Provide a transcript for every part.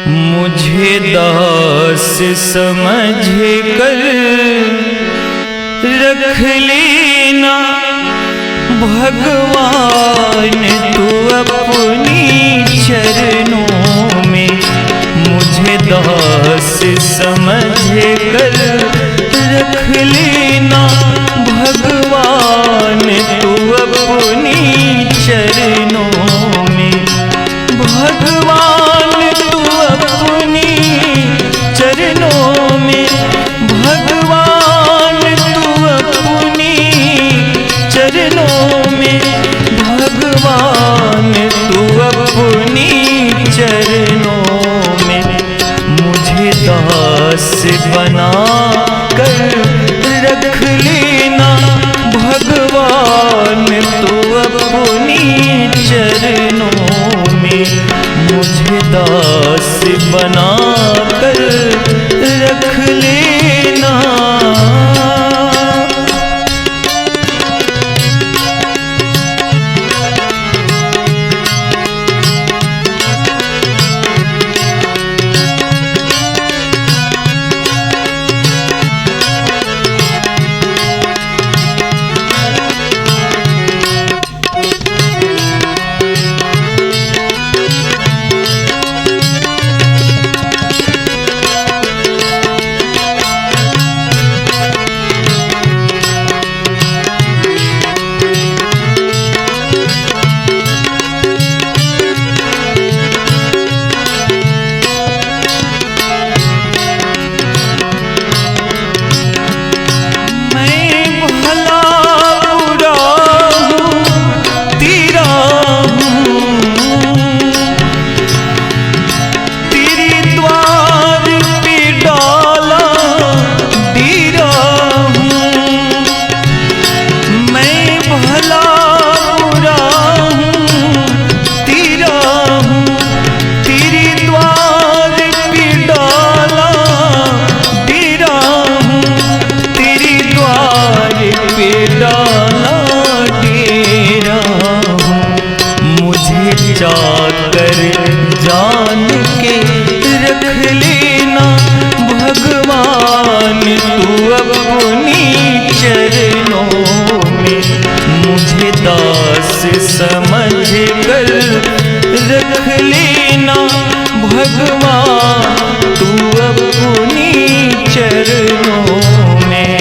मुझे दास समझ कर रख लेना भगवान तू अपनी चरणों में। मुझे दास समझ कर रख लेना भगवान तू अपनी चरणों में। भगवान तू अपनी चरणों में, भगवान तू अपनी चरणों में, भगवान तू अपनी चरणों में। मुझे दास बना कर रख लेना भगवान तू अपनी चरणों में। मुझे दास बना कर रख लेना। जाकर जान के रख लेना भगवान तू अपनी चरणों में। मुझे दास समझ कर रख लेना भगवान तू अपनी चरणों में।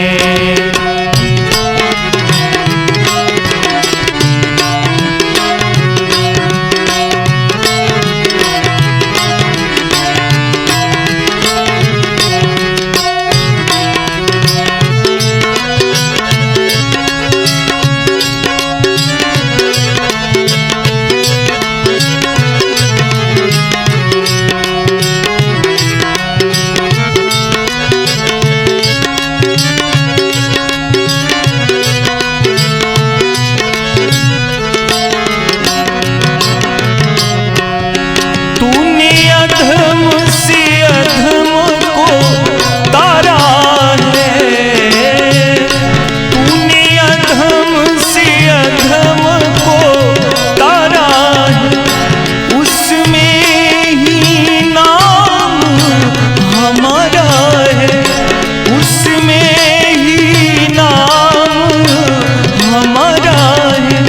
अधम से अधम को तारा है, तूने अधम से अधम को तारा है। उसमें ही नाम हमारा है, उसमें ही नाम हमारा है,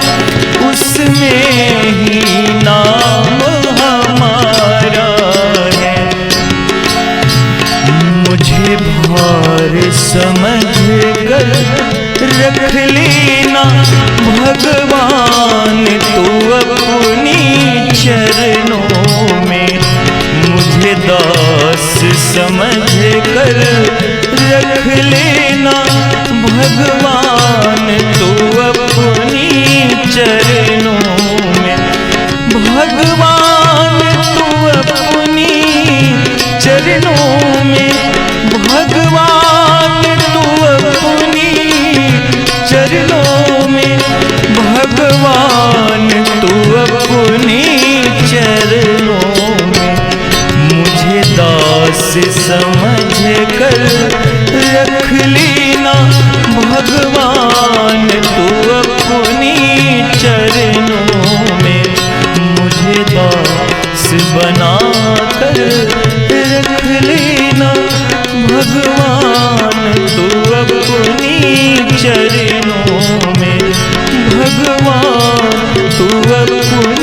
उसमें ही नाम भार समझ कर रख लेना भगवान तू अपनी चरणों में। मुझे दास समझ कर रख लेना भगवान तू अपनी चरणों में। भगवान तू अपनी चरणों में, भगवान तू अपनी चरणों में, भगवान तू अपनी चरणों में। मुझे दास समझ कर रख लेना भगवान तू अपनी चरणों में। मुझे दास बना कर भगवान तू अपनी चरणों में, भगवान तू अपनी